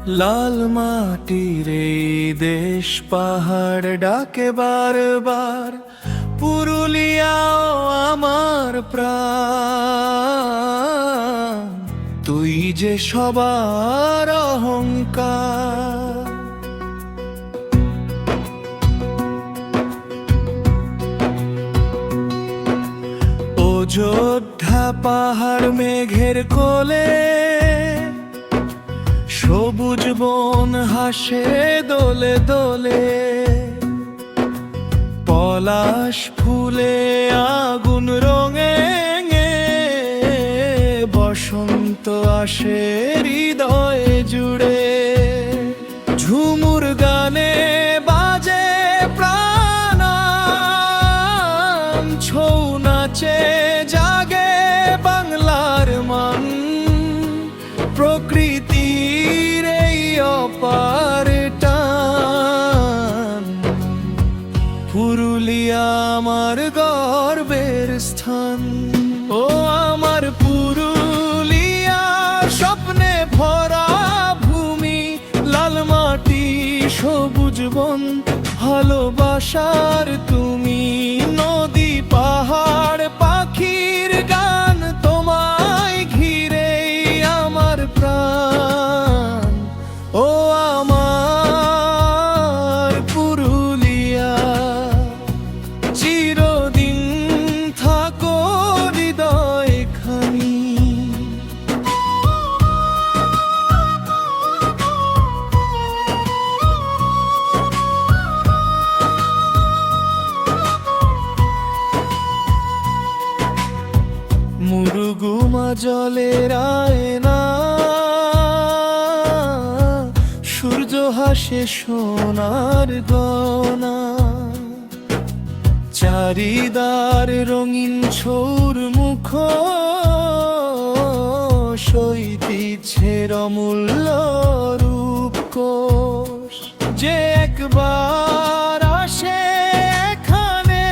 লাল মাটির এই দেশ, পাহাড় ডাকে বারবার, পুরুলিয়াও আমার প্রাণ। তুই যে সবার অহংকার। অযোধ্যা পাহাড় মেঘের কোলে, সবুজ বন হাসে দোলে দোলে, পলাশ ফুলে আগুন রঙে, বসন্ত আসে হৃদয়ে জুড়ে। ঝুমুর গানে বাজে প্রাণ, ছৌ নাচে জাগে বাংলার মান। প্রকৃতির এই অপার টান, পুরুলিয়া আমার গর্বের স্থান। ও আমার পুরুলিয়া, স্বপ্নে ভরা ভূমি, লাল মাটি সবুজ বন, ভালোবাসার তুমি। নদী পাহাড় পাখির গান, তোমায় ঘিরে আমার প্রাণ। ও আমার পুরুলিয়া, চিরদিন থাকো হৃদয় খানি। মুরুগুমা জলের আয়না, সূর্য হাসে সোনার গনা। চারিদার রঙিন ছৌর মুখ, সইতিছে অমূল্য রূপকোষ। যে একবার আসে এখানে,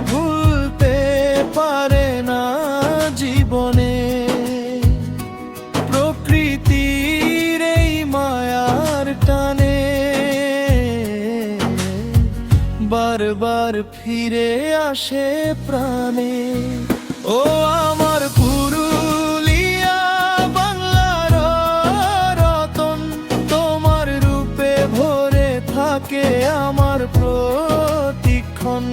ভুলতে পারে না জীবনে। প্রকৃতির এই মায়ার টানে, বারবার ফিরে আসে প্রাণে। ও আমার পুরুলিয়া, বাংলার রতন, তোমার রূপে ভরে থাকে আমার প্রতিক্ষণ।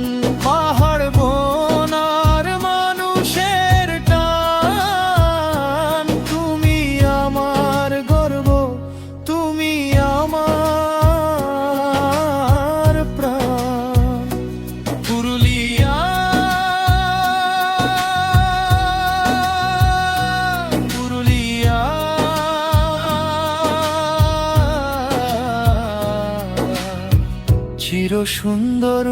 পাহাড় বন আর মানুষের টান, তুমি আমার গর্ব, তুমি আমার প্রাণ। পুরুলিয়া, পুরুলিয়া, চির সুন্দর